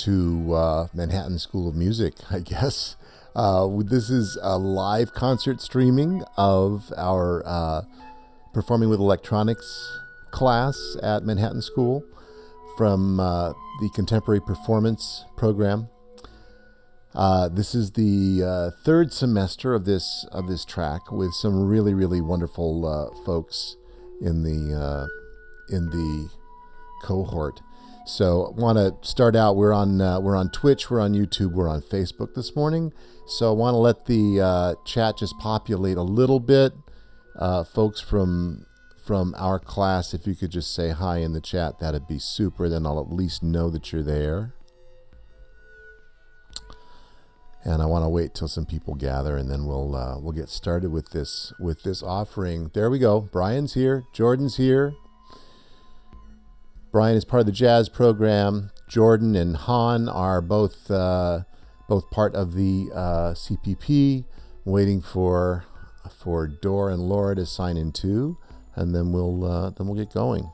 to Manhattan School of Music, I guess. This is a live concert streaming of our Performing with Electronics class at Manhattan School from the Contemporary Performance program. This is the third semester of this track with some really wonderful folks in the cohort. So want to start out. We're on Twitch, we're on YouTube, we're on Facebook this morning. So I want to let the chat just populate a little bit. Folks from our class, if you could just say hi in the chat, that'd be super. Then I'll at least know that you're there. And I want to wait till some people gather, and then we'll get started with this offering. There we go. Brian's here. Jordan's here. Brian is part of the jazz program. Jordan and Han are both part of the CPP. Waiting for Dor and Laura to sign in too, and then we'll get going.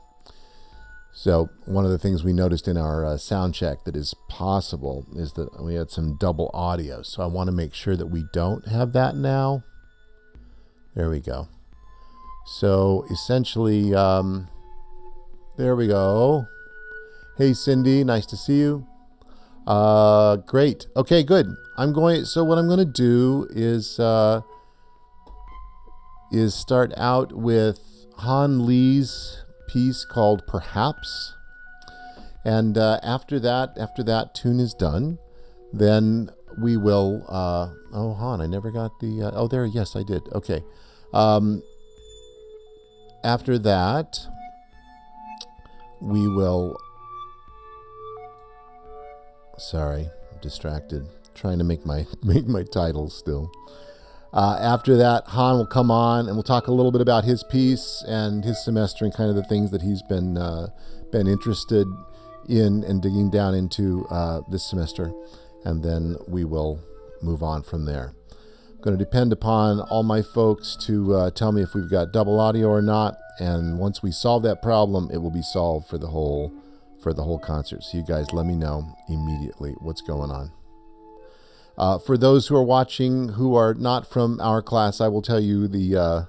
So one of the things we noticed in our sound check that is possible is that we had some double audio. So I want to make sure that we don't have that now. There we go. So essentially, there we go. Hey Cindy, nice to see you. Great. Okay, good. So what I'm going to do is start out with Han Lee's piece called Perhaps, and after that tune is done, then we will oh Han, I never got the oh there, yes I did. Okay, after that we will, sorry, I'm distracted trying to make my titles still. After that, Han will come on and we'll talk a little bit about his piece and his semester and kind of the things that he's been interested in and digging down into this semester. And then we will move on from there. I'm going to depend upon all my folks to tell me if we've got double audio or not. And once we solve that problem, it will be solved for the whole concert. So you guys let me know immediately what's going on. For those who are watching who are not from our class, I will tell you the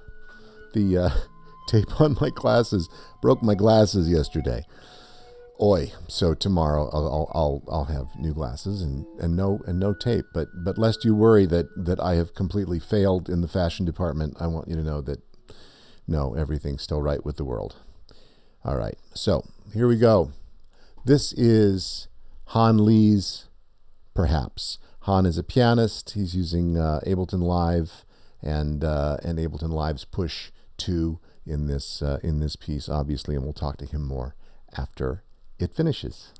tape on my glasses broke my glasses yesterday. Oi! So tomorrow I'll have new glasses and no tape. But lest you worry that I have completely failed in the fashion department, I want you to know that no, everything's still right with the world. All right. So here we go. This is Han Lee's Perhaps. Han is a pianist. He's using Ableton Live and Ableton Live's Push 2 in this piece, obviously, and we'll talk to him more after it finishes.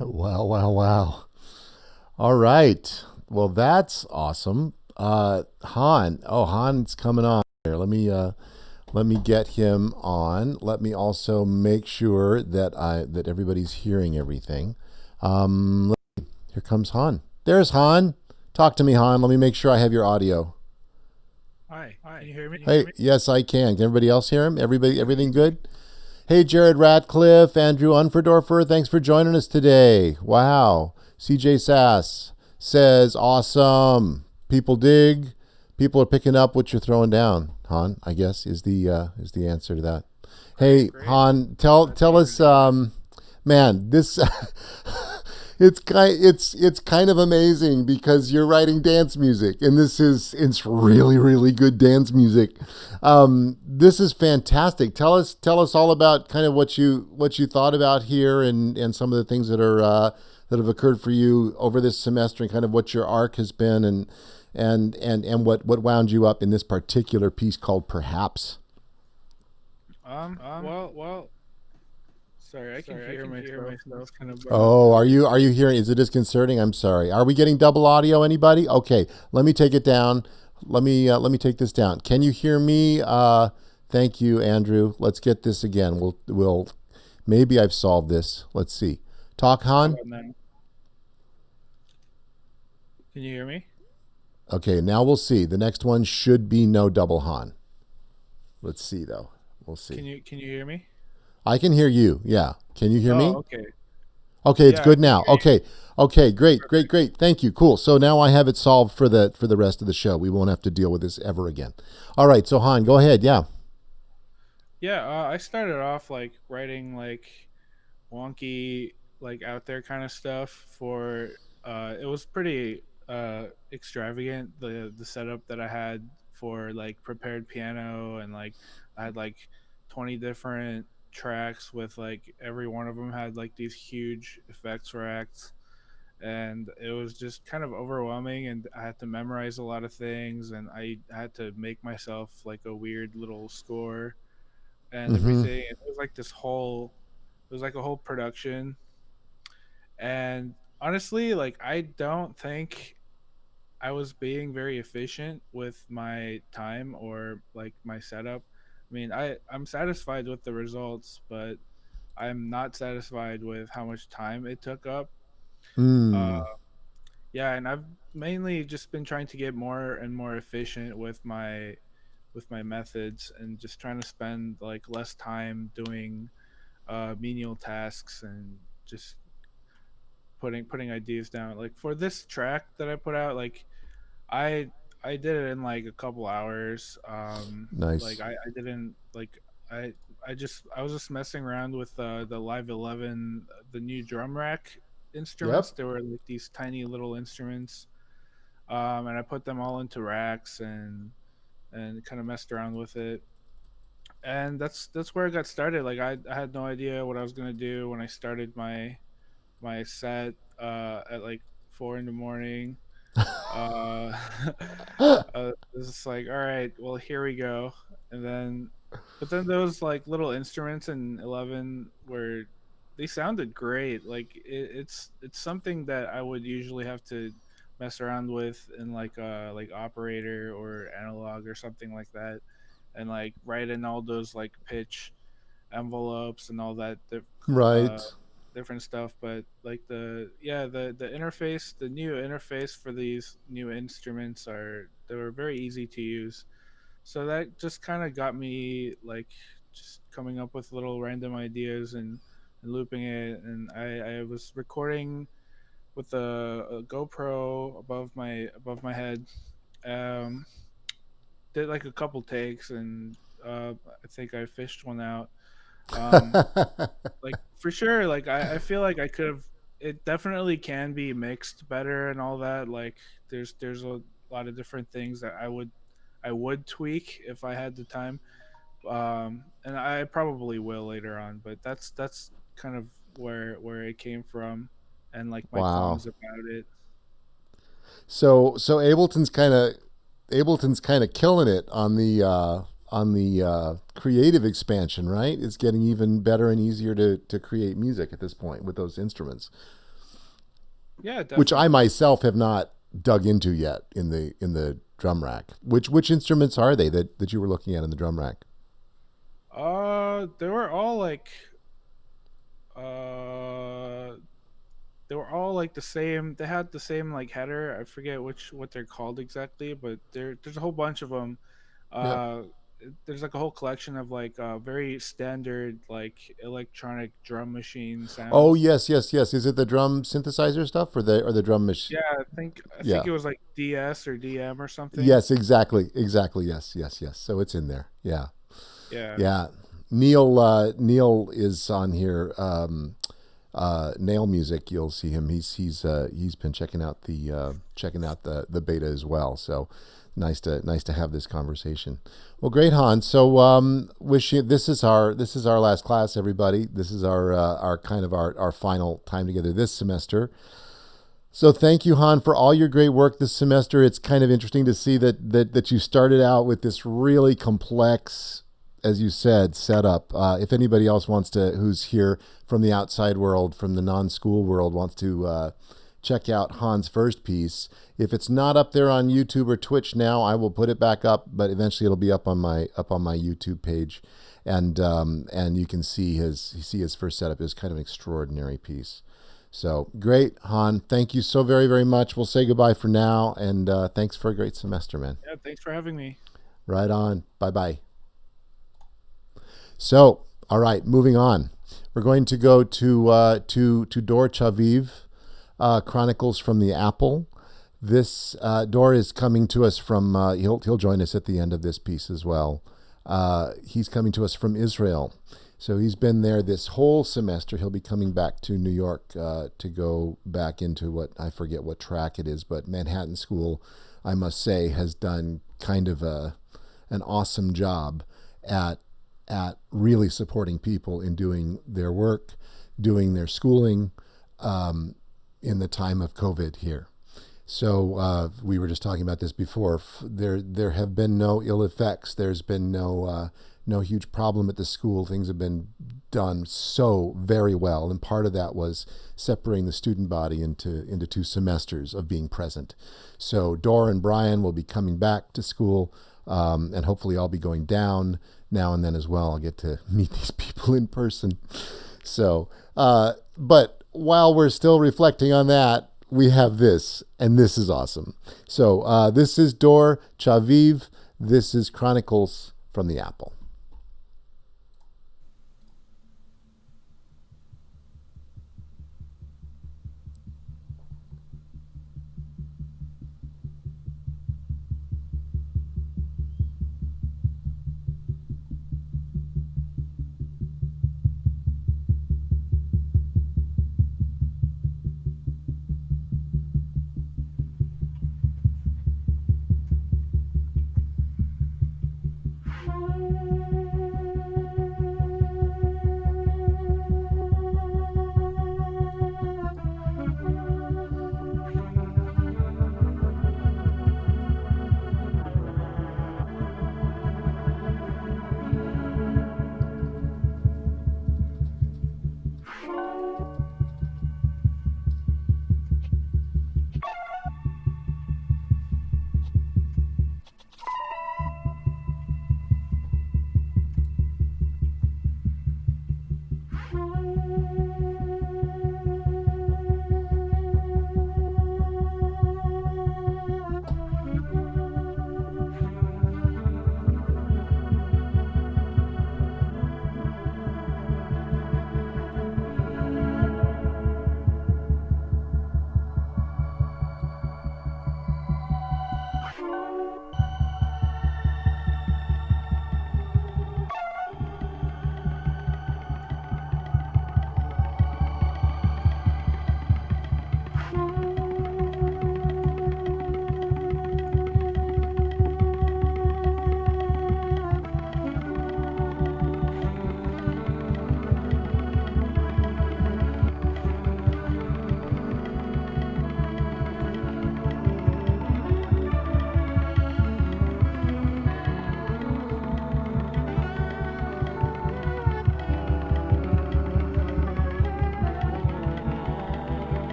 Wow, wow, wow. All right. Well, that's awesome. Han. Oh, Han's coming on here. Let me get him on. Let me also make sure that everybody's hearing everything. Um, Here comes Han. There's Han. Talk to me, Han. Let me make sure I have your audio. Hi, can you hear me? Hey, yes, I can. Can everybody else hear him? Everything good? Hey, Jared Ratcliffe, Andrew Unferdorfer, thanks for joining us today. Wow. CJ Sass says, awesome. People dig. People are picking up what you're throwing down. Han, I guess, is the answer to that. Great, Hey, great. Han, tell Glad to tell hear us, it. man, this it's kind of amazing because you're writing dance music, and it's really really good dance music. This is fantastic. Tell us all about kind of what you thought about here, and some of the things that have occurred for you over this semester, and kind of what your arc has been, and what wound you up in this particular piece called Perhaps. Well, sorry, I can hear myself, and it's kind of Oh, are you hearing? Is it disconcerting? I'm sorry. Are we getting double audio? Anybody? Okay, let me take it down. Let me take this down. Can you hear me? Thank you, Andrew. Let's get this again. We'll maybe I've solved this. Let's see. Talk, how Han. about now? Can you hear me? Okay, now we'll see. The next one should be no double Han. Let's see though. We'll see. Can you hear me? I can hear you. Yeah. Can you hear Oh, me? okay. Okay, it's Yeah, I good can now. hear you. Okay. Okay, great, great, Perfect. great. Thank you. Cool. So now I have it solved for the rest of the show. We won't have to deal with this ever again. All right, so Han, go ahead. Yeah. Yeah, I started off like writing like wonky, like out there kind of stuff for. It was pretty extravagant, the setup that I had for like prepared piano, and like I had like 20 different tracks with like every one of them had like these huge effects racks, and it was just kind of overwhelming, and I had to memorize a lot of things, and I had to make myself like a weird little score and Mm-hmm. everything. And it was like this whole it was like a whole production. And honestly, like I don't think I was being very efficient with my time or like my setup. I mean, I'm satisfied with the results, but I'm not satisfied with how much time it took up. Uh, Mm. yeah, and I've mainly just been trying to get more and more efficient with my methods, and just trying to spend like less time doing menial tasks, and just putting ideas down. Like for this track that I put out, like I I did it in like a couple hours. Like Nice. I didn't like I I was just messing around with the Live 11, the new drum rack instruments. Yep. They were like these tiny little instruments, and I put them all into racks, and kind of messed around with it. And that's where I got started. Like I had no idea what I was gonna do when I started my set at like 4 in the morning. Uh, it's just like, all right, well, here we go. And then, but then those like little instruments in 11 were, they sounded great. Like it's something that I would usually have to mess around with in like operator or analog or something like that, and like write in all those like pitch envelopes and all that uh Right. different stuff. But like the interface, the new interface for these new instruments, are they were very easy to use. So that just kind of got me like just coming up with little random ideas, and looping it. And I was recording with a GoPro above my head. um did like a couple takes, and I think I fished one out. um like for sure, like I feel like I could have, it definitely can be mixed better and all that. Like there's a lot of different things that I would tweak if I had the time. And I probably will later on, but that's kind of where it came from, and like my Wow. qualms about it. So Ableton's kind of killing it on the creative expansion, right? It's getting even better and easier to create music at this point with those instruments. Yeah, which I definitely. myself have not dug into yet in the drum rack. Which instruments are they that you were looking at in the drum rack? They were all like uh they were all like the same. They had the same like header. I forget what they're called exactly, but there's a whole bunch of them. Yeah. Uh, there's like a whole collection of like very standard like electronic drum machine Oh sounds. yes, yes, yes. Is it the drum synthesizer stuff or the drum machine? Yeah, I think Yeah. it was like DS or DM or something. Yes, exactly, exactly. Yes, yes, yes. So it's in there. Yeah, Yeah, yeah. Neil is on here. Nail Music. You'll see him. He's been checking out the beta as well. So nice to have this conversation. Well, great, Hans. So wish you. This is our last class, everybody. This is our kind of our final time together this semester. So thank you, Han, for all your great work this semester. It's kind of interesting to see that you started out with this really complex, as you said, setup. If anybody else wants to, who's here from the outside world, from the non-school world, wants to check out Han's first piece, if it's not up there on YouTube or Twitch now, I will put it back up. But eventually, it'll be up on my YouTube page, and you can see his first setup is kind of an extraordinary piece. So great, Han. Thank you so very, very much. We'll say goodbye for now, and thanks for a great semester, man. yeah. Thanks for having me. Right on. Bye bye. So, all right, moving on. We're going to go to Dor Chaviv, Chronicles from the Apple. This Dor is coming to us from. He'll join us at the end of this piece as well. He's coming to us from Israel. So he's been there this whole semester. He'll be coming back to New York to go back into what I forget what track it is, but Manhattan School, I must say, has done kind of an awesome job at really supporting people in doing their work, doing their schooling in the time of COVID here. So we were just talking about this before. There have been no ill effects. There's been no huge problem at the school. Things have been done so very well, and part of that was separating the student body into 2 semesters of being present. So Dor and Bryan will be coming back to school, and hopefully I'll be going down now and then as well. I'll get to meet these people in person. So, but while we're still reflecting on that, we have this, and this is awesome. So this is Dor Chaviv. This is Chronicles from the Apple.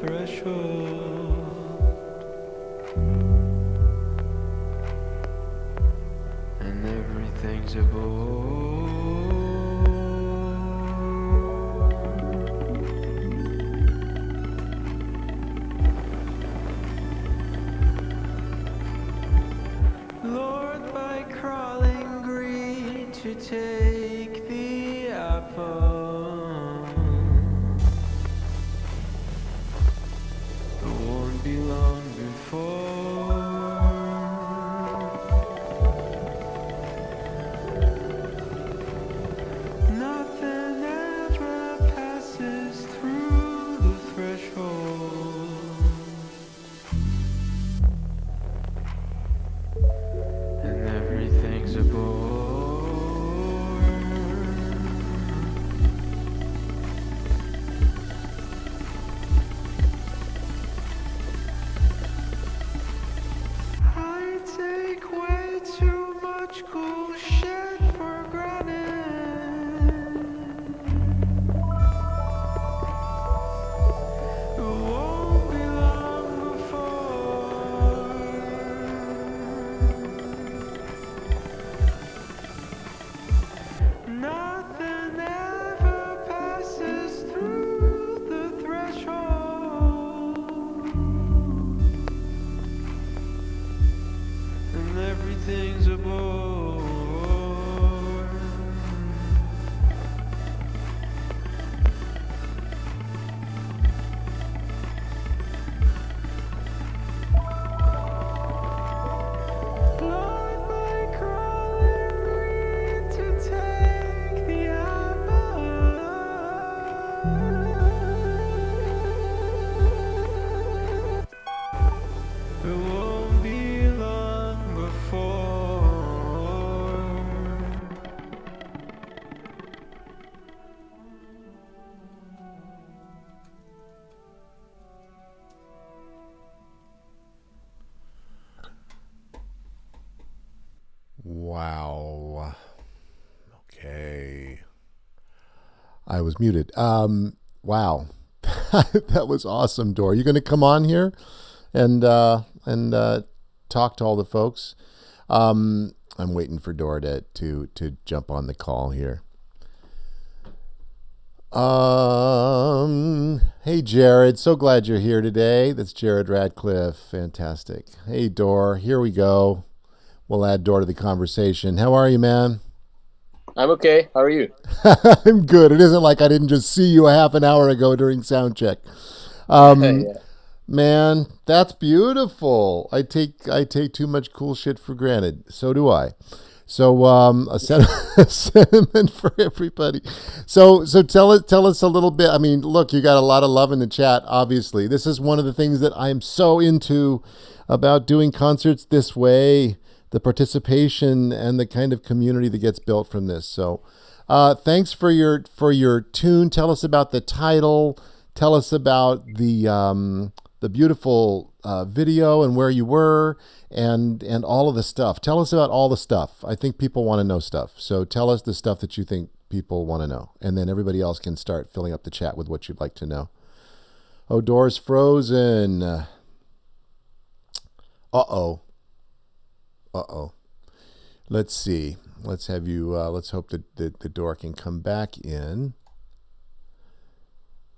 threshold, and everything's a bore. Lured by crawling greed to take the apple, it won't be long before nothing ever passes through the threshold, and everything's a bore. I take way too much cool shit for granted. It won't be long before nothing ever passes through the threshold, and everything's a bore. Blind by crawling greed to take the apple, it won't be long before Wow. Okay. I was muted. Wow. That was awesome, Dor. You going to come on here and talk to all the folks? I'm waiting for Dor to jump on the call here. Hey Jared, so glad you're here today. That's Jared Radcliffe. Fantastic. Hey Dor, here we go. We'll add Dor to the conversation. How are you, man? I'm okay. How are you? I'm good. It isn't like I didn't just see you a half an hour ago during sound check. Yeah. Man, that's beautiful. I take too much cool shit for granted. So do I. So a sentiment for everybody. So tell us a little bit. I mean, look, you got a lot of love in the chat. Obviously, this is one of the things that I'm so into about doing concerts this way. The participation and the kind of community that gets built from this. So, thanks for your tune. Tell us about the title. Tell us about the beautiful video and where you were and all of the stuff. Tell us about all the stuff. I think people want to know stuff. So tell us the stuff that you think people want to know, and then everybody else can start filling up the chat with what you'd like to know. Oh, Dor's frozen. Uh-oh. Let's see. Let's have you. Let's hope that the Dor can come back in.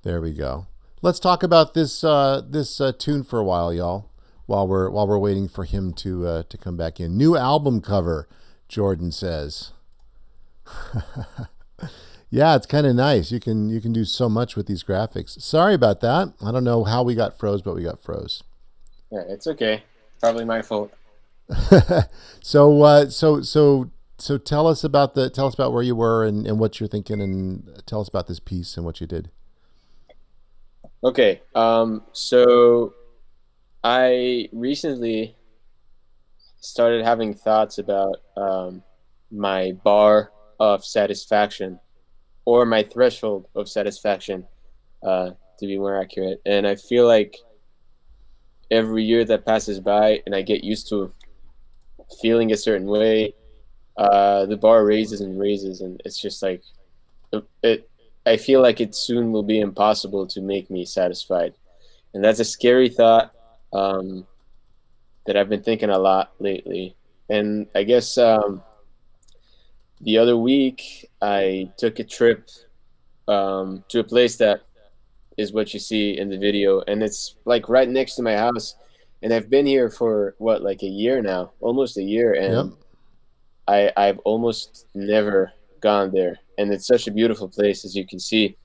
There we go. Let's talk about this tune for a while, y'all. While we're waiting for him to come back in. New album cover, Jordan says. Yeah, it's kind of nice. You can do so much with these graphics. Sorry about that. I don't know how we got froze, but we got froze. Yeah, it's okay. Probably my fault. So tell us about where you were and what you're thinking, and tell us about this piece and what you did. Okay. So I recently started having thoughts about my bar of satisfaction, or my threshold of satisfaction, to be more accurate. And I feel like every year that passes by and I get used to feeling a certain way, the bar raises and raises, and it's just like I feel like it soon will be impossible to make me satisfied. and that's a scary thought that I've been thinking a lot lately. And I guess the other week I took a trip to a place that is what you see in the video, and it's like right next to my house. And I've been here for what, like a year now, almost a year, Yep. and I've almost never gone there. And it's such a beautiful place, as you can see.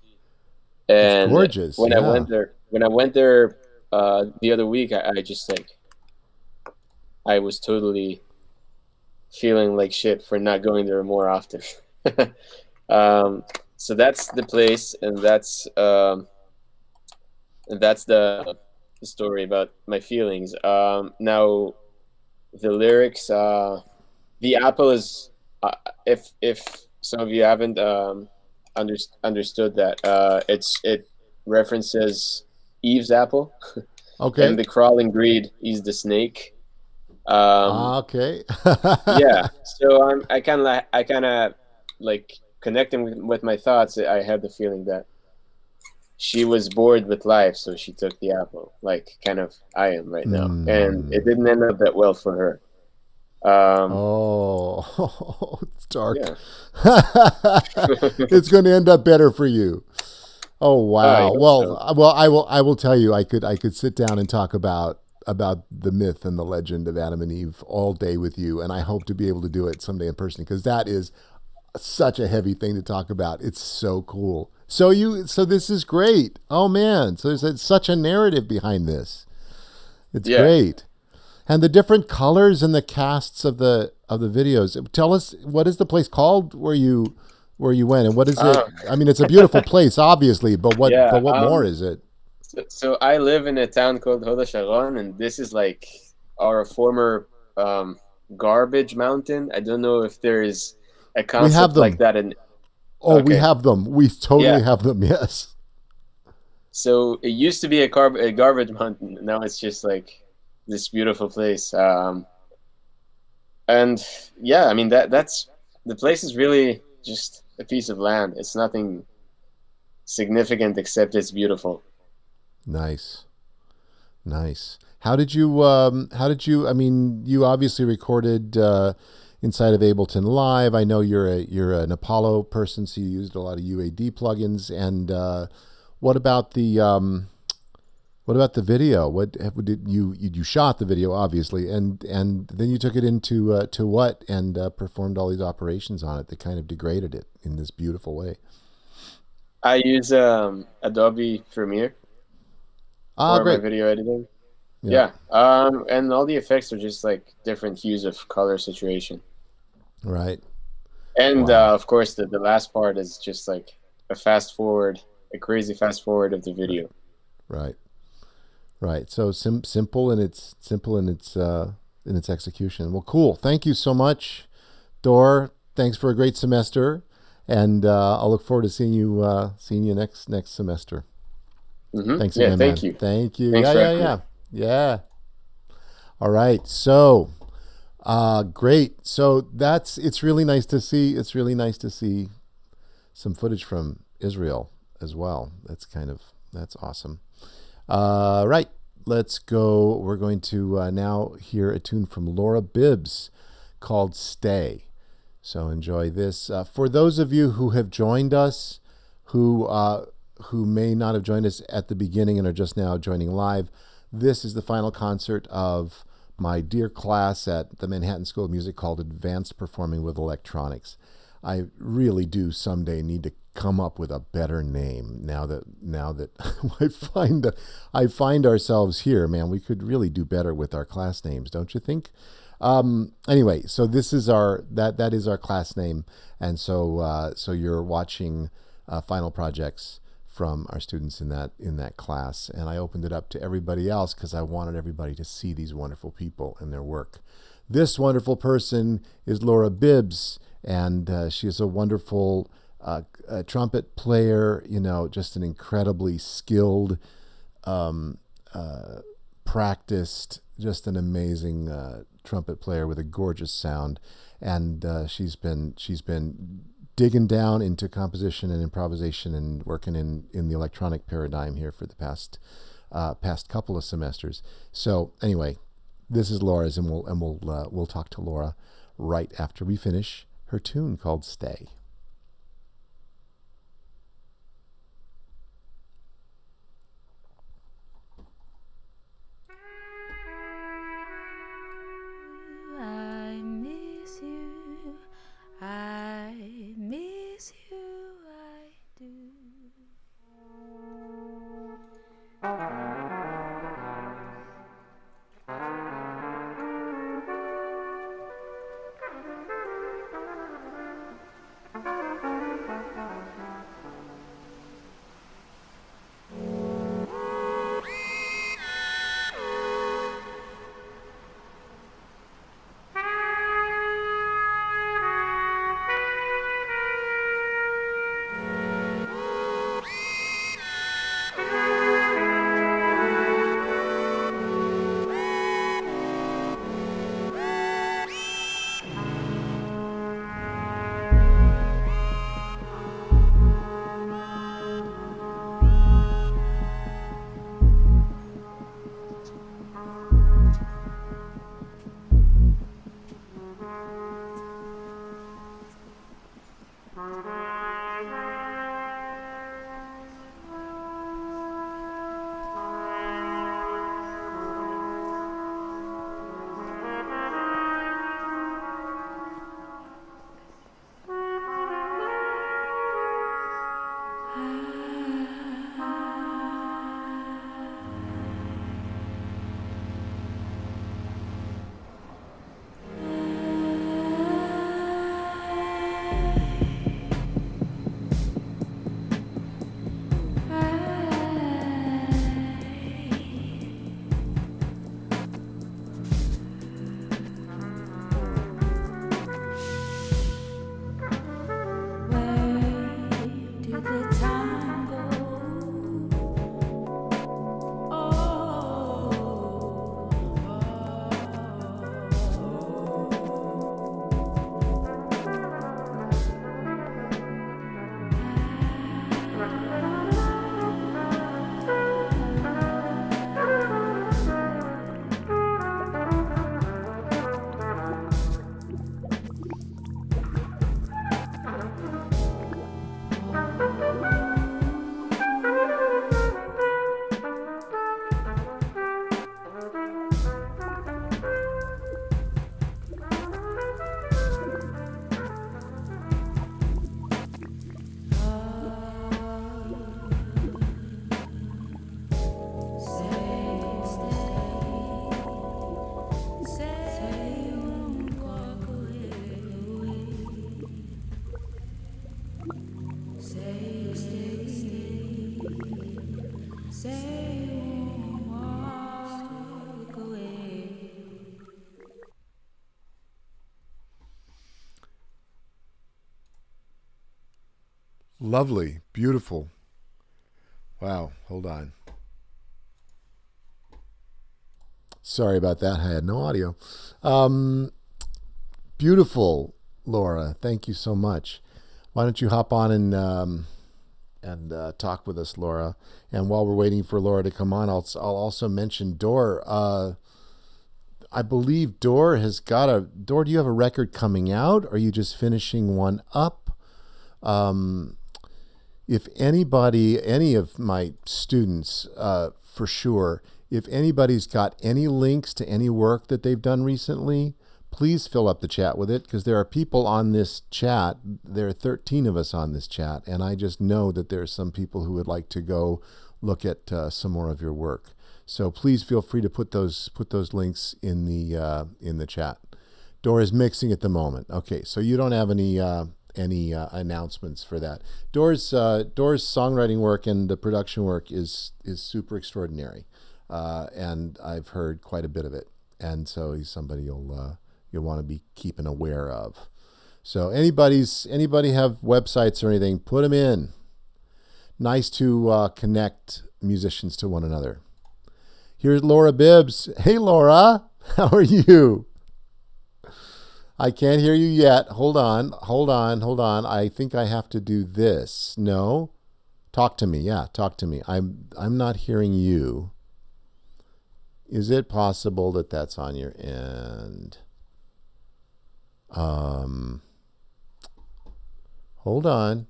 It's And gorgeous. when Yeah. I went there the other week, I just like I was totally feeling like shit for not going there more often. So that's the place, and that's the story about my feelings. Now the lyrics, the apple is, if some of you haven't understood that, it references Eve's apple, Okay. and the crawling greed is the snake. Okay. Yeah, so I kind of like connecting with my thoughts. I had the feeling that she was bored with life, so she took the apple, like kind of I am right now, and it didn't end up that well for her. Oh, it's dark. Yeah. It's going to end up better for you. Oh I wow. hope Well, so. well, I will tell you. I could sit down and talk about the myth and the legend of Adam and Eve all day with you, and I hope to be able to do it someday in person, because that is such a heavy thing to talk about. It's so cool. So this is great. Oh man. So there's such a narrative behind this. It's Yeah. great. And the different colors and the casts of the videos. Tell us, what is the place called where you went, and what is it? I mean, it's a beautiful place, obviously, but what Yeah, more is it? So I live in a town called Hod Sharon, and this is like our former garbage mountain. I don't know if there is a concept them. like that in. Oh, we Okay. have them. We totally Yeah. have them. Yes. So it used to be a garbage mountain. Now it's just like this beautiful place. And yeah, I mean that's the place is really just a piece of land. It's nothing significant except it's beautiful. Nice. How did you, I mean, you obviously recorded inside of Ableton Live. I know you're an Apollo person, so you used a lot of UAD plugins. And what about the video? What did you shot the video, obviously, and then you took it into to what, and performed all these operations on it that kind of degraded it in this beautiful way. I use Adobe Premiere for my Great. video editing. Yeah. Yeah. And all the effects are just like different hues of color saturation. Right. And Wow. of course, the last part is just like a crazy fast forward of the video. Right. So simple in its execution. Well, cool. Thank you so much, Dor. Thanks for a great semester, and I'll look forward to seeing you next semester. Mm-hmm. Thanks Yeah, again, thank man. you. Thank you. Thanks for having me. Yeah. All right. So, great. So it's really nice to see. It's really nice to see some footage from Israel as well. That's awesome. Right. Let's go. We're going to now hear a tune from Laura Bibbs called Stay. So enjoy this. For those of you who have joined us, who may not have joined us at the beginning and are just now joining live, this is the final concert of my dear class at the Manhattan School of Music called Advanced Performing with Electronics. I really do someday need to come up with a better name now that I find ourselves here. Man, we could really do better with our class names, don't you think? Anyway, so this is that is our class name, and so you're watching final projects from our students in that class, and I opened it up to everybody else because I wanted everybody to see these wonderful people and their work. This wonderful person is Laura Bibbs, and she is a wonderful trumpet player, just an incredibly skilled, practiced, just an amazing trumpet player with a gorgeous sound. And she's been digging down into composition and improvisation and working in the electronic paradigm here for the past past couple of semesters. So anyway, this is Laura's, and we'll talk to Laura right after we finish her tune called "Stay." I miss you, I miss you, I do. Lovely, beautiful. Wow, hold on. Sorry about that. I had no audio. Beautiful, Laura. Thank you so much. Why don't you hop on and talk with us, Laura? And while we're waiting for Laura to come on, I'll also mention Dor. I believe Dor has got a... Dor, do you have a record coming out? Or are you just finishing one up? If anybody, any of my students, for sure, if anybody's got any links to any work that they've done recently, please fill up the chat with it, because there are people on this chat. There are 13 of us on this chat, and I just know that there are some people who would like to go look at some more of your work. So please feel free to put those links in the chat. Dor is mixing at the moment. Okay, so you don't have any announcements for that. Dor's songwriting work and the production work is super extraordinary, and I've heard quite a bit of it. And so he's somebody you'll want to be keeping aware of. So anybody have websites or anything, put them in. Nice to connect musicians to one another. Here's Laura Bibbs. Hey, Laura, how are you? I can't hear you yet. Hold on. I think I have to do this. No? Talk to me. Yeah, talk to me. I'm not hearing you. Is it possible that that's on your end? Hold on.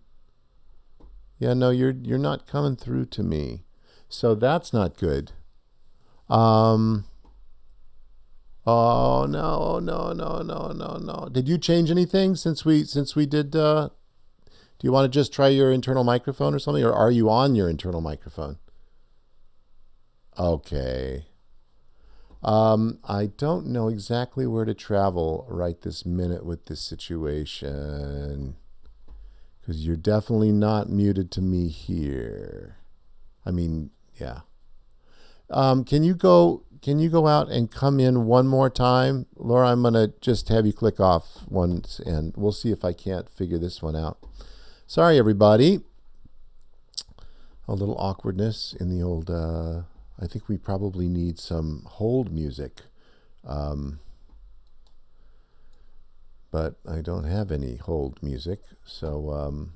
Yeah, no, you're not coming through to me. So that's not good. Oh no, no, no, no, no, no. Did you change anything since we did do you want to just try your internal microphone or something, or are you on your internal microphone? Okay. I don't know exactly where to travel right this minute with this situation, because you're definitely not muted to me here. I mean, yeah. Can you go out and come in one more time? Laura, I'm going to just have you click off once, and we'll see if I can't figure this one out. Sorry, everybody. A little awkwardness in the old... I think we probably need some hold music. But I don't have any hold music. So,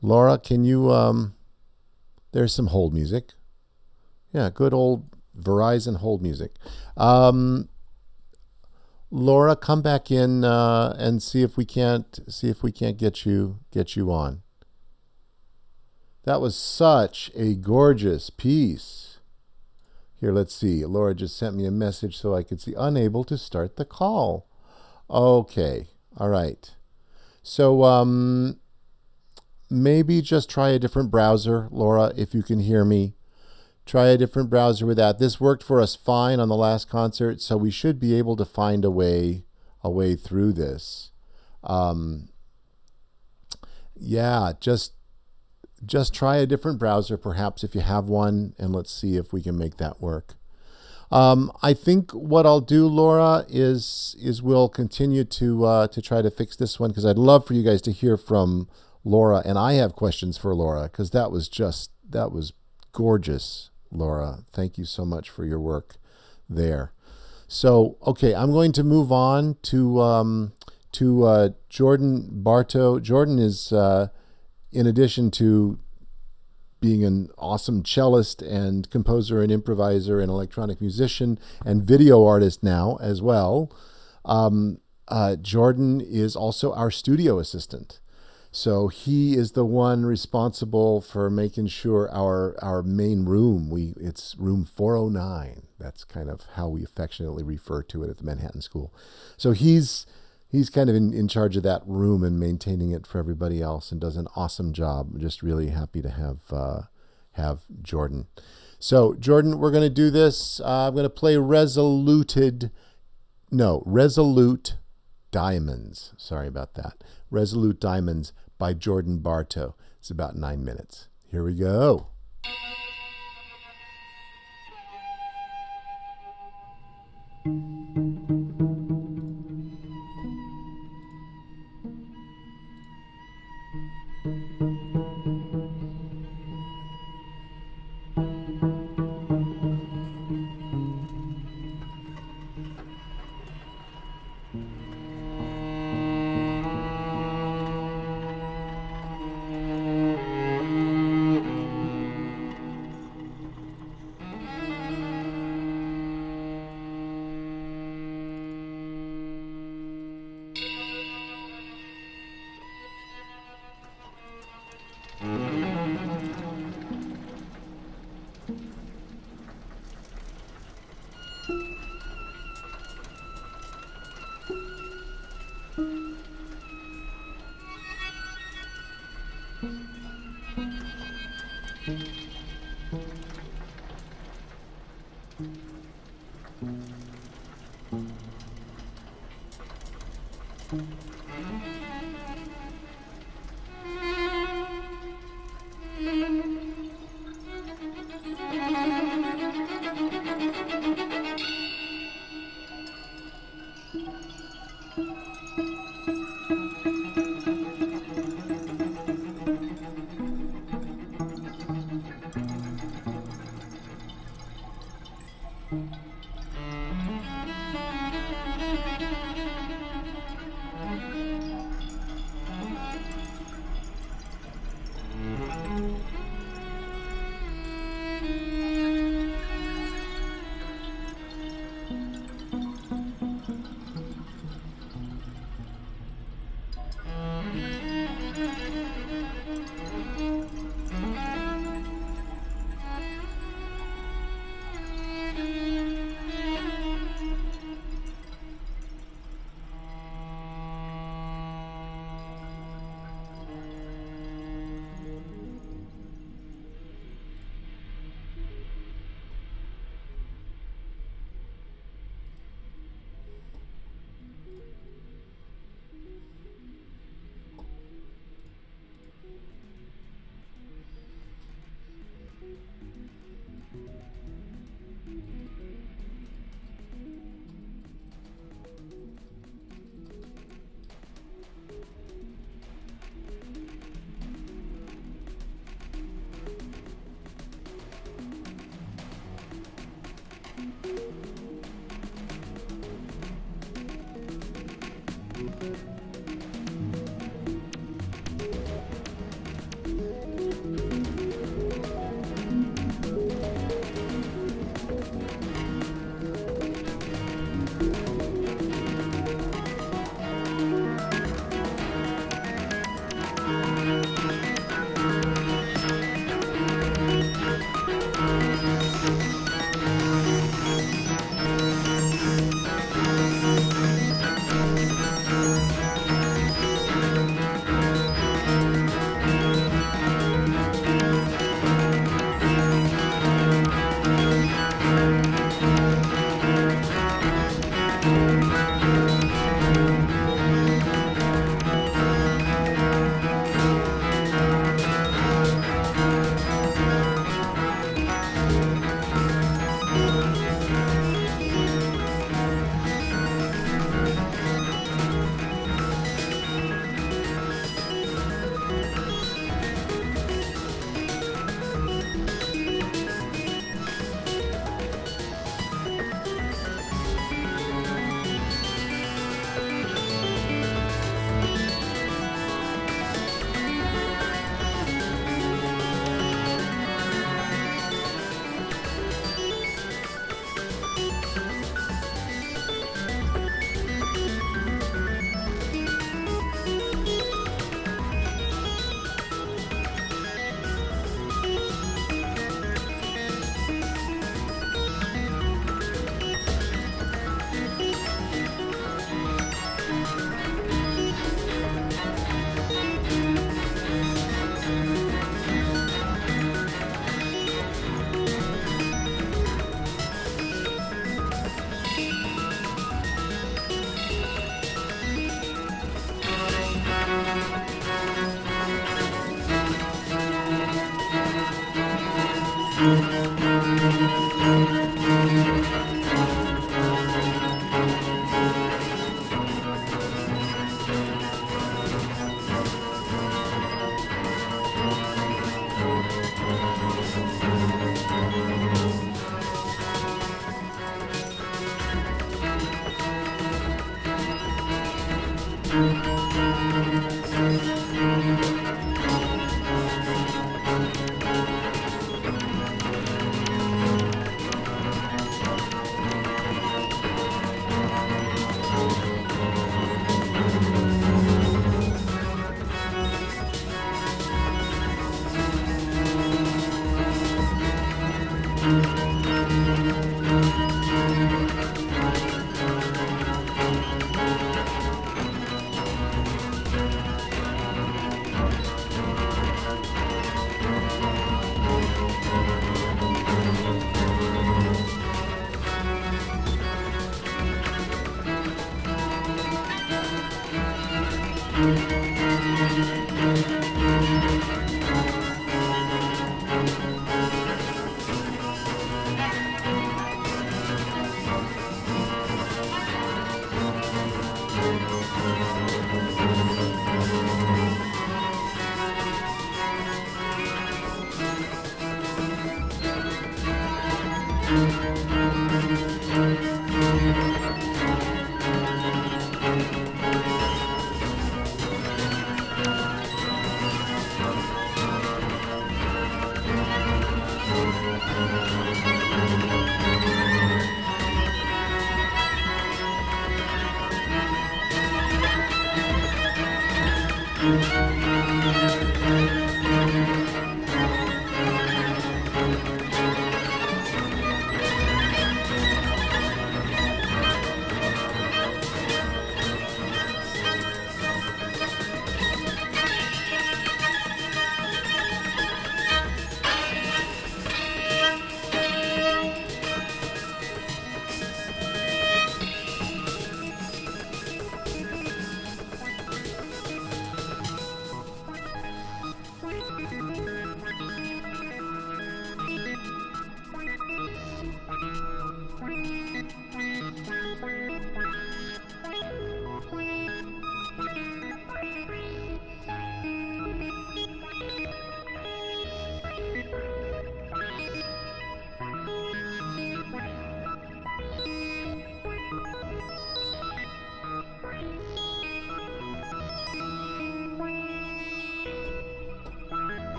Laura, can you... there's some hold music. Yeah, good old Verizon hold music. Laura, come back in and see if we can't get you on. That was such a gorgeous piece. Here, let's see. Laura just sent me a message so I could see. Unable to start the call. Okay. All right. So maybe just try a different browser, Laura, if you can hear me. Try a different browser with that. This worked for us fine on the last concert, so we should be able to find a way through this. Yeah, just try a different browser, perhaps, if you have one, and let's see if we can make that work. I think what I'll do, Laura, is we'll continue to try to fix this one, because I'd love for you guys to hear from Laura, and I have questions for Laura, because that was gorgeous, Laura. Thank you so much for your work there. So, okay, I'm going to move on to Jordan Bartow. Jordan is... in addition to being an awesome cellist and composer and improviser and electronic musician and video artist now as well, Jordan is also our studio assistant. So he is the one responsible for making sure our main room, it's room 409. That's kind of how we affectionately refer to it at the Manhattan School. So he's kind of in charge of that room and maintaining it for everybody else, and does an awesome job. I'm just really happy to have Jordan. So Jordan, we're going to do this. I'm going to play Resolute Diamonds. Sorry about that. Resolute Diamonds by Jordan Bartow. It's about 9 minutes. Here we go.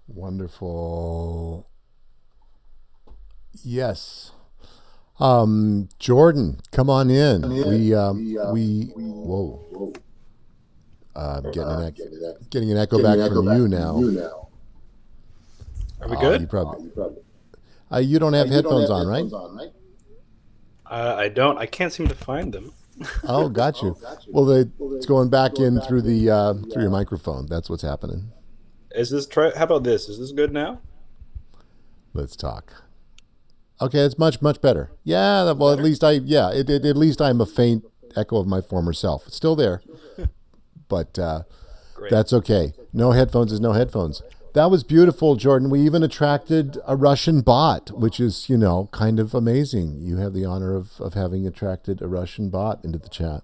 Wonderful. Yes. Jordan, come on in. Whoa. I'm getting an echo back from you now. Are we good? You don't have headphones on, right? I don't. I can't seem to find them. Oh, got you. Well, it's going back in through through your microphone. That's what's happening. Is this how about this? Is this good now? Let's talk. Okay, it's much better. Yeah, well, at least at least I'm a faint echo of my former self. It's still there, but that's okay. No headphones is no headphones. That was beautiful, Jordan. We even attracted a Russian bot, which is, kind of amazing. You have the honor of having attracted a Russian bot into the chat.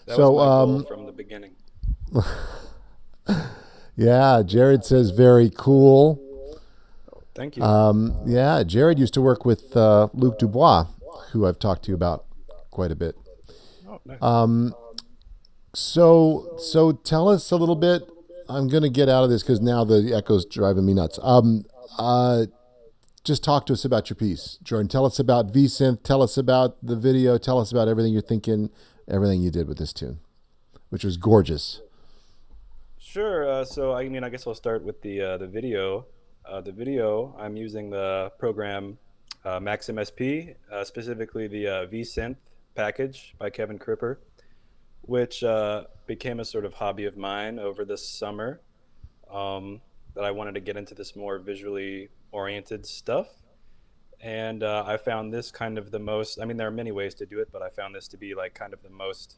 That was my goal from the beginning. Yeah, Jared says very cool. Thank you. Yeah, Jared used to work with Luc Dubois, who I've talked to you about quite a bit. Oh, nice. So tell us a little bit I'm gonna get out of this because now the echo's driving me nuts. Just talk to us about your piece, Jordan. Tell us about VSynth. Tell us about the video. Tell us about everything you're thinking, everything you did with this tune, which was gorgeous. Sure. So I mean, I guess I'll start with the video. The video, I'm using the program Maxim SP, specifically the VSynth package by Kevin Cripper, which became a sort of hobby of mine over this summer. That I wanted to get into this more visually oriented stuff. And I found this kind of the most, I mean, there are many ways to do it, but I found this to be like kind of the most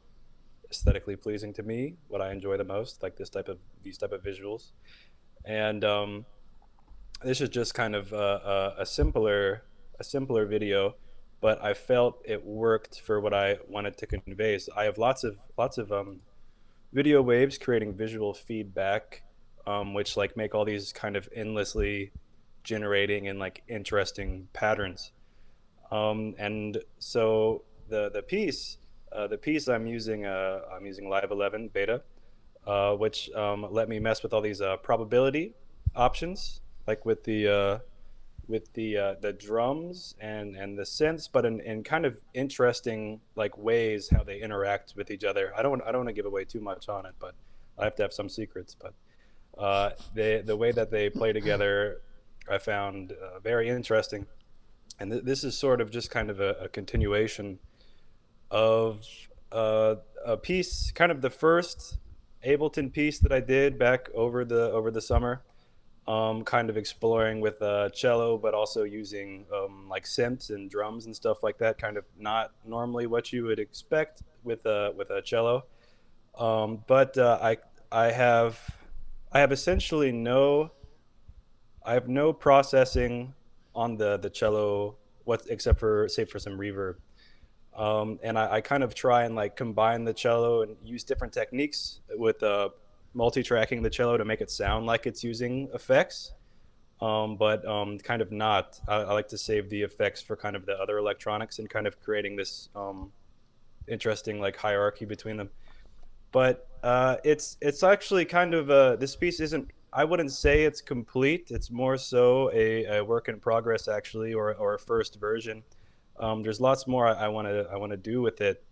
aesthetically pleasing to me, what I enjoy the most, like these type of visuals. And this is just kind of a simpler video, but I felt it worked for what I wanted to convey. So I have lots of video waves creating visual feedback, which like make all these kind of endlessly generating and like interesting patterns. And so the piece I'm using Live 11 beta, which let me mess with all these probability options, like with the drums and the synths, but in kind of interesting like ways how they interact with each other. I don't want to give away too much on it, but I have to have some secrets. But the way that they play together, I found very interesting. And this is sort of just kind of a continuation of a piece, kind of the first Ableton piece that I did back over the summer. Kind of exploring with cello, but also using like synths and drums and stuff like that. Kind of not normally what you would expect with a cello. But I have essentially no processing on the cello, except for some reverb. And I kind of try and like combine the cello and use different techniques with multi-tracking the cello to make it sound like it's using effects, but kind of not. I like to save the effects for kind of the other electronics and kind of creating this interesting like hierarchy between them. But it's actually kind of this piece isn't. I wouldn't say it's complete. It's more so a work in progress actually, or a first version. There's lots more I want to do with it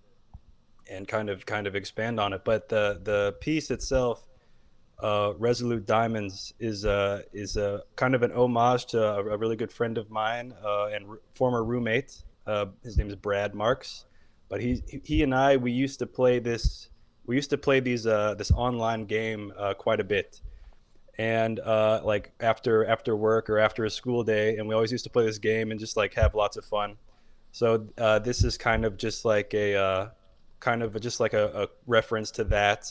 and kind of expand on it. But the piece itself, Resolute Diamonds, is a kind of an homage to a really good friend of mine and former roommate. His name is Brad Marks, but he and I, we used to play these this online game quite a bit. And like after work or after a school day, and we always used to play this game and just like have lots of fun. So this is kind of just like a reference to that.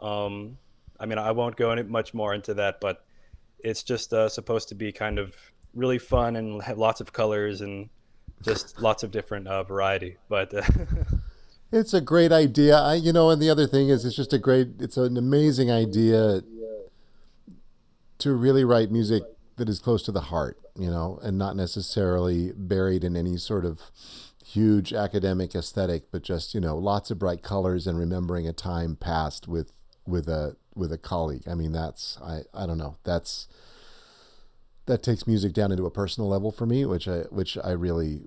I mean, I won't go any much more into that, but it's just supposed to be kind of really fun and have lots of colors and just lots of different variety. But It's a great idea. And the other thing is, it's an amazing idea to really write music that is close to the heart, and not necessarily buried in any sort of huge academic aesthetic, but just, lots of bright colors and remembering a time passed with a colleague. I mean, I don't know. That takes music down into a personal level for me, which I really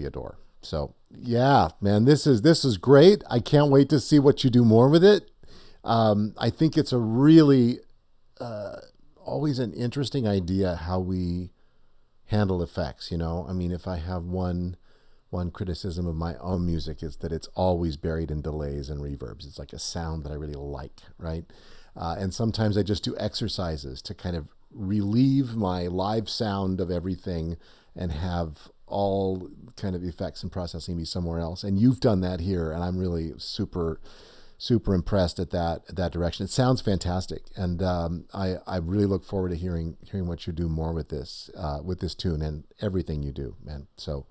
adore. So yeah, man, this is great. I can't wait to see what you do more with it. I think it's a really, always an interesting idea how we handle effects. I mean, if I have one criticism of my own music, is that it's always buried in delays and reverbs. It's like a sound that I really like, right? And sometimes I just do exercises to kind of relieve my live sound of everything and have all kind of effects and processing be somewhere else. And you've done that here, and I'm really super impressed at that direction. It sounds fantastic, and I really look forward to hearing what you do more with this tune and everything you do, man. So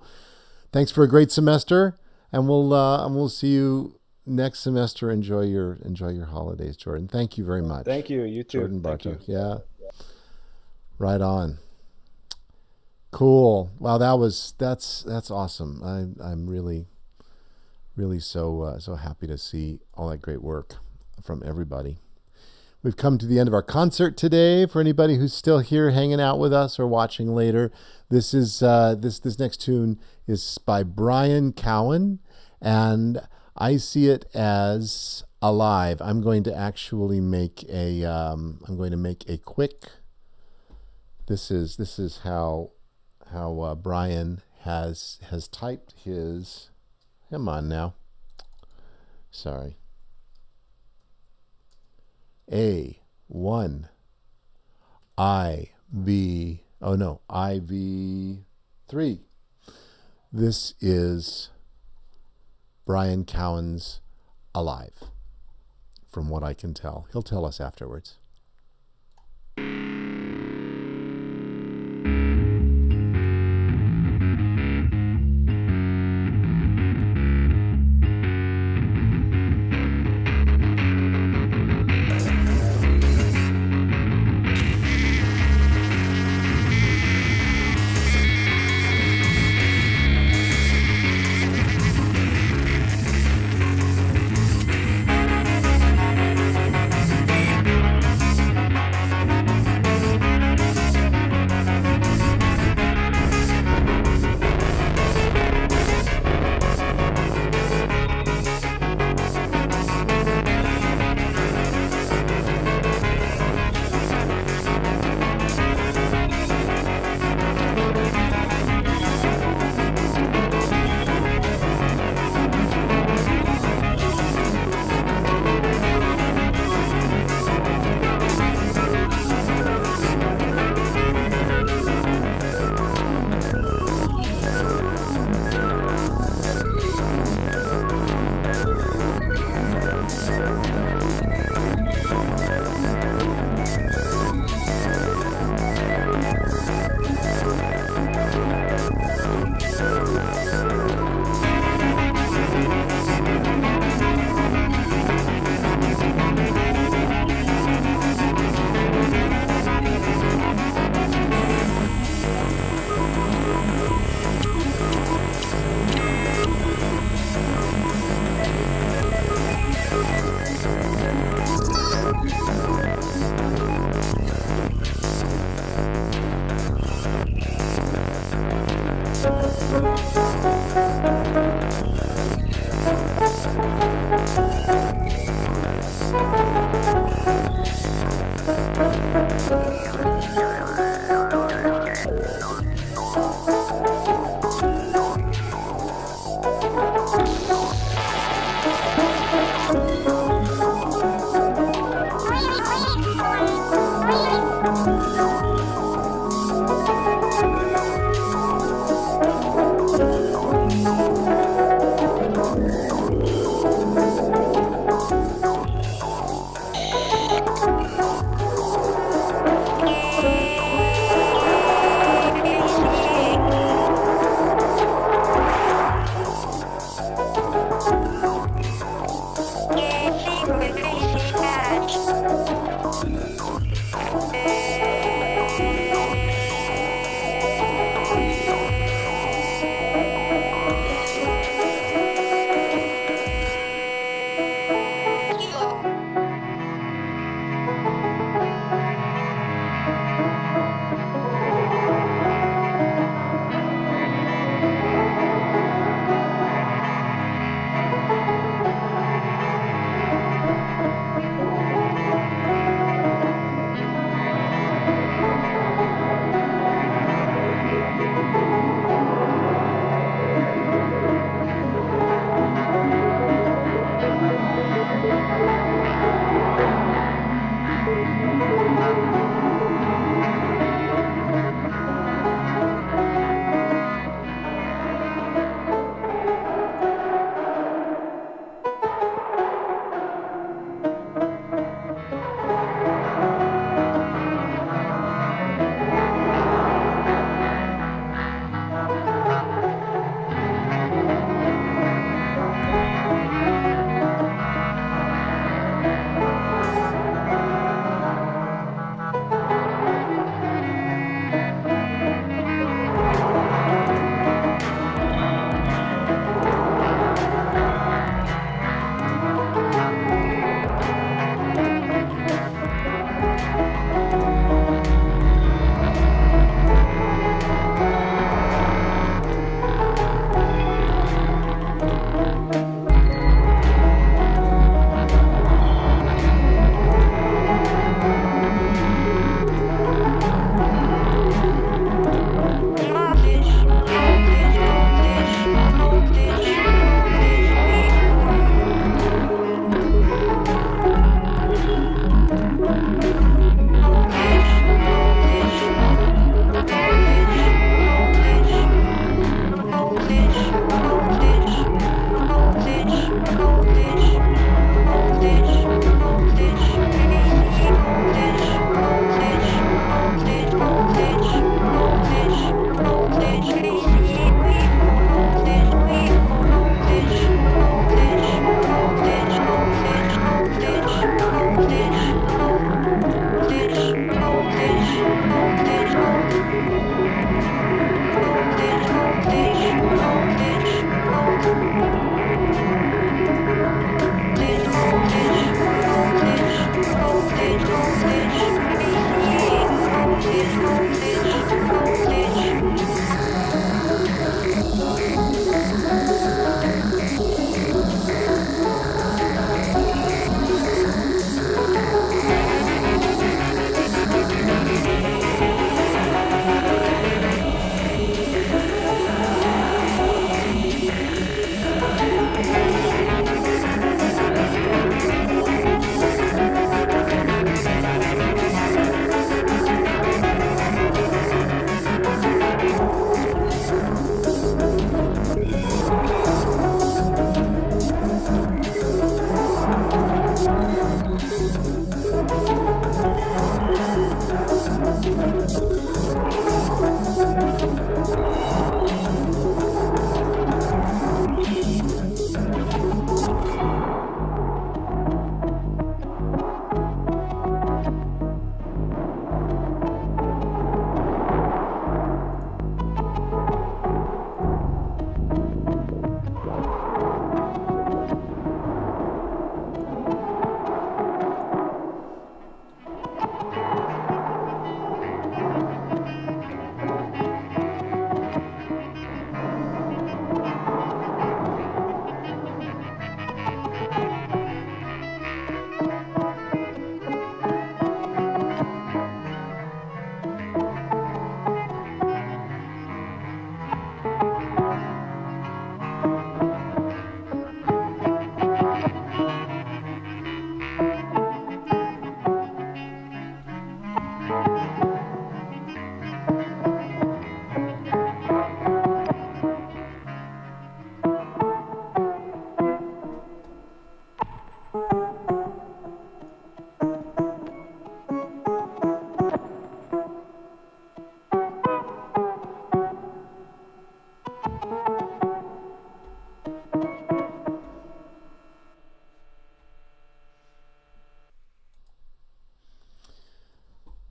thanks for a great semester, and we'll see you next semester. Enjoy your holidays, Jordan. Thank you very much. Thank you. You too. Jordan Bartow. Yeah. Right on. Cool. Wow, that's awesome. I'm really so happy to see all that great work from everybody. We've come to the end of our concert today. For anybody who's still here hanging out with us or watching later, this is this next tune is by Bryan Cowan, and I see it as Alive. I'm going to actually make a quick. This is how Bryan has typed his. Come on now. Sorry. A1 IV. Oh no, IV3. This is Bryan Cowan's Alive, from what I can tell. He'll tell us afterwards.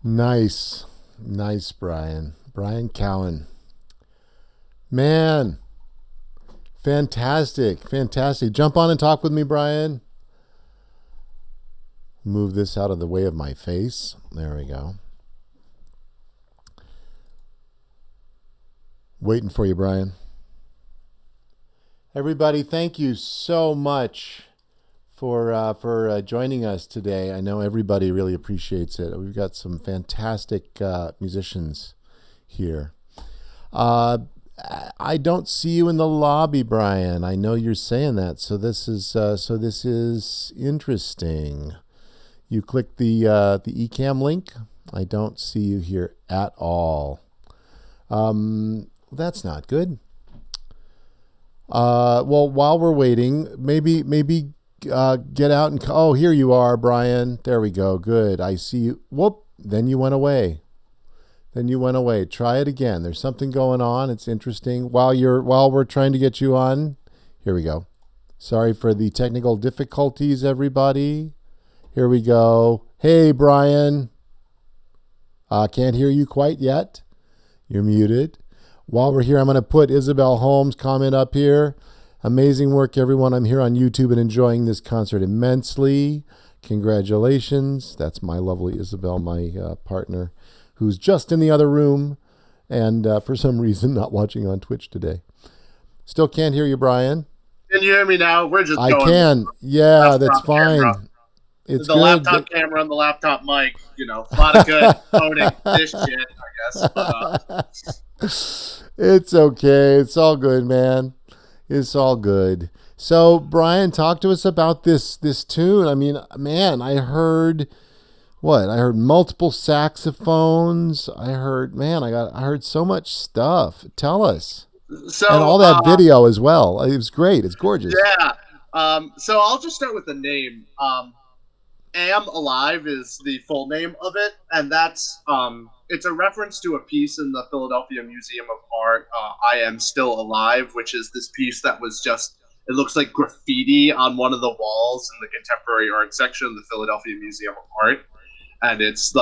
Nice. Nice, Brian. Bryan Cowan. Man. Fantastic. Fantastic. Jump on and talk with me, Brian. Move this out of the way of my face. There we go. Waiting for you, Brian. Everybody, thank you so much for joining us today. I know everybody really appreciates it. We've got some fantastic musicians here. I don't see you in the lobby, Brian. I know you're saying that, so this is interesting. You click the eCam link. I don't see you here at all. That's not good. Well, while we're waiting, maybe get out and oh, here you are, Brian. There we go. Good. I see you. Whoop. Then you went away. Try it again. There's something going on. It's interesting. While we're trying to get you on, here we go. Sorry for the technical difficulties, everybody. Here we go. Hey, Brian. Can't hear you quite yet. You're muted. While we're here, I'm going to put Isabel Holmes' comment up here. Amazing work, everyone. I'm here on YouTube and enjoying this concert immensely. Congratulations. That's my lovely Isabel, my partner, who's just in the other room and for some reason not watching on Twitch today. Still can't hear you, Brian. Can you hear me now? We're just I going. can. Yeah, that's fine. Camera. It's the good. laptop camera and the laptop mic, a lot of good owning this shit, I guess. It's okay. It's all good, man. It's all good. So, Brian, talk to us about this tune. I mean, man, I heard multiple saxophones. I heard so much stuff. Tell us. So, and all that video as well. It was great. It's gorgeous. Yeah. So I'll just start with the name. Am Alive is the full name of it, and that's it's a reference to a piece in the Philadelphia Museum of Art, I Am Still Alive, which is this piece that was it looks like graffiti on one of the walls in the contemporary art section of the Philadelphia Museum of Art. And it's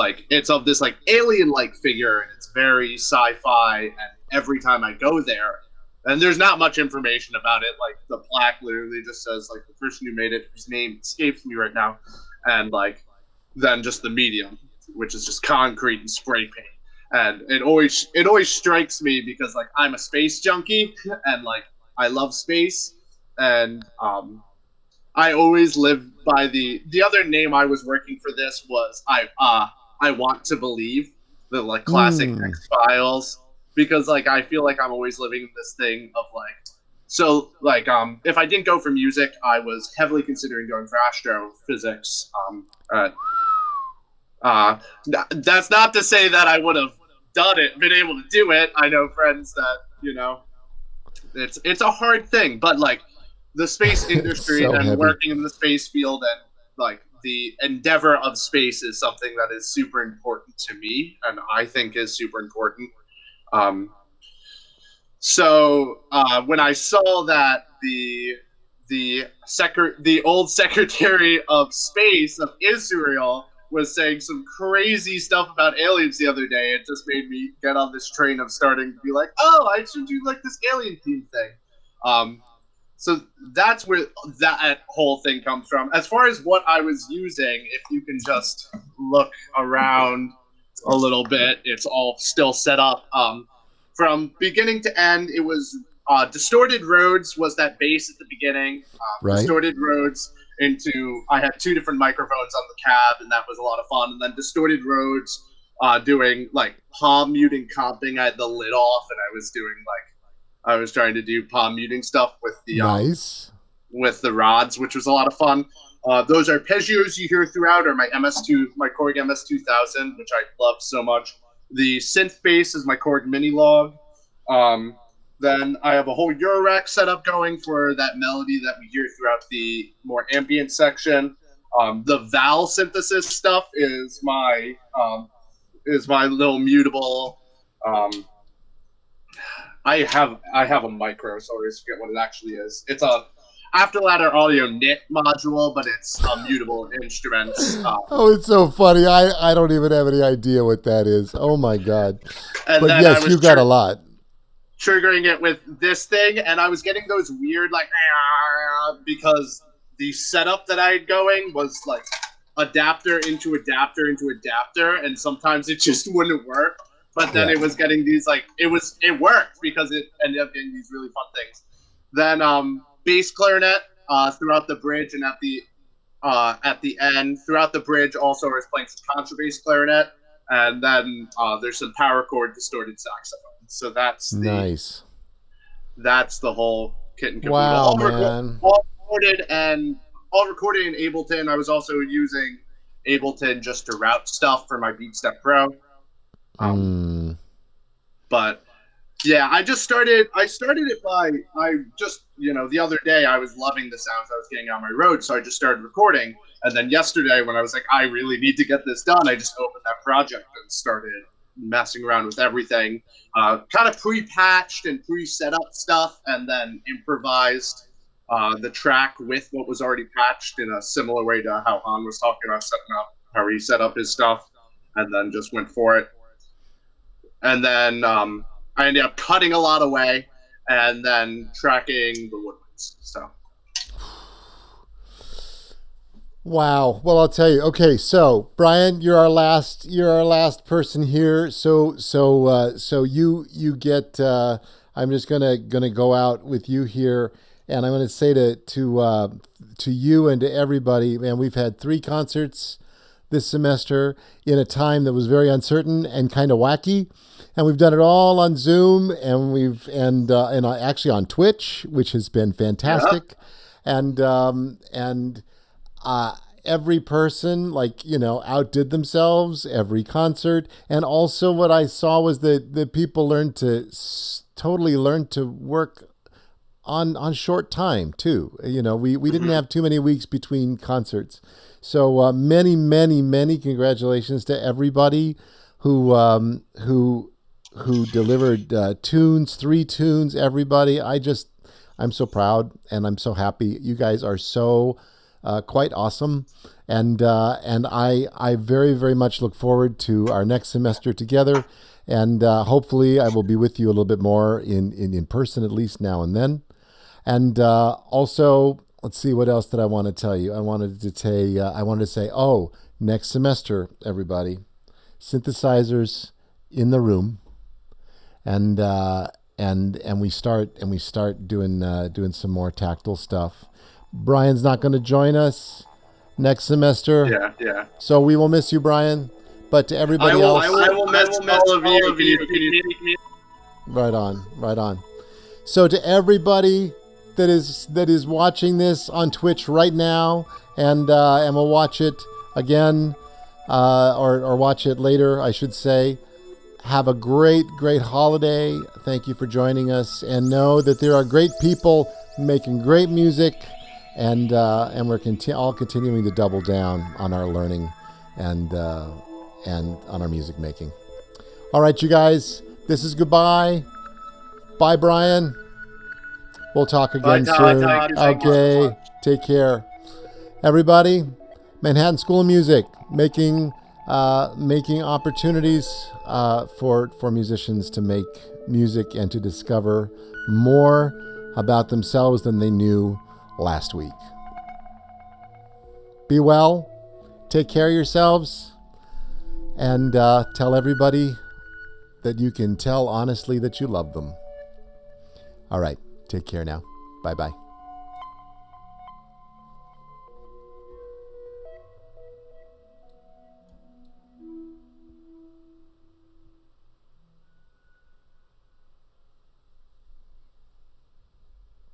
of this alien-like figure, and it's very sci-fi, and every time I go there, and there's not much information about it, the plaque literally just says the person who made it, whose name escapes me right now, and then just the medium, which is just concrete and spray paint. And it always strikes me because I'm a space junkie and I love space, and I always live by the other name I was working for this was I Want to Believe, the classic X-Files, because I feel like I'm always living in this thing of if I didn't go for music, I was heavily considering going for astrophysics. That's not to say that I would have been able to do it. I know friends that, it's a hard thing, but the space industry so and heavy. Working in the space field and the endeavor of space is something that is super important to me, and I think is super important. So when I saw that the old Secretary of Space of Israel was saying some crazy stuff about aliens the other day, it just made me get on this train of starting to be like, oh, I should do this alien theme thing. So that's where that whole thing comes from. As far as what I was using, if you can just look around a little bit, it's all still set up. From beginning to end, it was Distorted Roads was that bass at the beginning. Right. Distorted Roads I had two different microphones on the cab, and that was a lot of fun. And then Distorted Roads doing palm muting comping. I had the lid off, and I was doing I was trying to do palm muting stuff with the nice with the rods, which was a lot of fun. Those arpeggios you hear throughout are my Korg MS2000, which I love so much. The synth bass is my Korg Mini Log. Then I have a whole Eurorack setup going for that melody that we hear throughout the more ambient section. The Val synthesis stuff is my little mutable. I have a micro, so I always forget what it actually is. After Ladder Audio knit module, but it's mutable instruments. Oh, it's so funny. I don't even have any idea what that is. Oh my God. And But then yes, I was you got a lot. triggering it with this thing, and I was getting those weird like because the setup that I had going was like adapter into adapter into adapter, and sometimes it just wouldn't work. But then Yeah. it was getting these like it worked because it ended up getting these really fun things. Then bass clarinet throughout the bridge and at the end. Throughout the bridge, also I was playing some contrabass clarinet, and then there's some power chord distorted saxophone. So that's Nice. the whole kit and caboodle. Wow, man. All recorded in Ableton. I was also using Ableton just to route stuff for my BeatStep Pro. But yeah, I started it by the other day I was loving the sounds I was getting on my road, so I just started recording. And then yesterday when I was like, I really need to get this done, I just opened that project and started messing around with everything. Kind of pre-patched and pre-set up stuff, and then improvised the track with what was already patched in a similar way to how Han was talking about setting up, how he set up his stuff, and then just went for it. And then I ended up cutting a lot away and then tracking the woodwinds. So. Wow. Well, I'll tell you. Okay, so Bryan, you're our last person here. So you get. I'm just gonna go out with you here, and I'm gonna say to you and to everybody, man, we've had 3 concerts this semester in a time that was very uncertain and kind of wacky. And we've done it all on Zoom, and actually on Twitch, which has been fantastic. And every person outdid themselves every concert. And also what I saw was that the people totally learned to work on short time too. We didn't have too many weeks between concerts. So many congratulations to everybody who delivered 3 tunes, everybody. I'm so proud and I'm so happy. You guys are so quite awesome. And I very, very much look forward to our next semester together. And hopefully I will be with you a little bit more in person, at least now and then. And also, let's see, what else did I want to tell you? I wanted to say, next semester, everybody, synthesizers in the room. And we start doing some more tactile stuff. Bryan's not going to join us next semester. Yeah. So we will miss you, Bryan. But to everybody else, I will miss all of you. Right on. So to everybody that is watching this on Twitch right now, and will watch it again, or watch it later, I should say. Have a great holiday. Thank you for joining us, and know that there are great people making great music, and we're all continuing to double down on our learning and on our music making. All right, you guys, this is goodbye. Bye, Bryan. We'll talk again soon. Okay, take care, everybody. Manhattan School of Music, making opportunities for musicians to make music and to discover more about themselves than they knew last week. Be well, take care of yourselves, and tell everybody that you can tell honestly that you love them. All right, take care now. Bye-bye.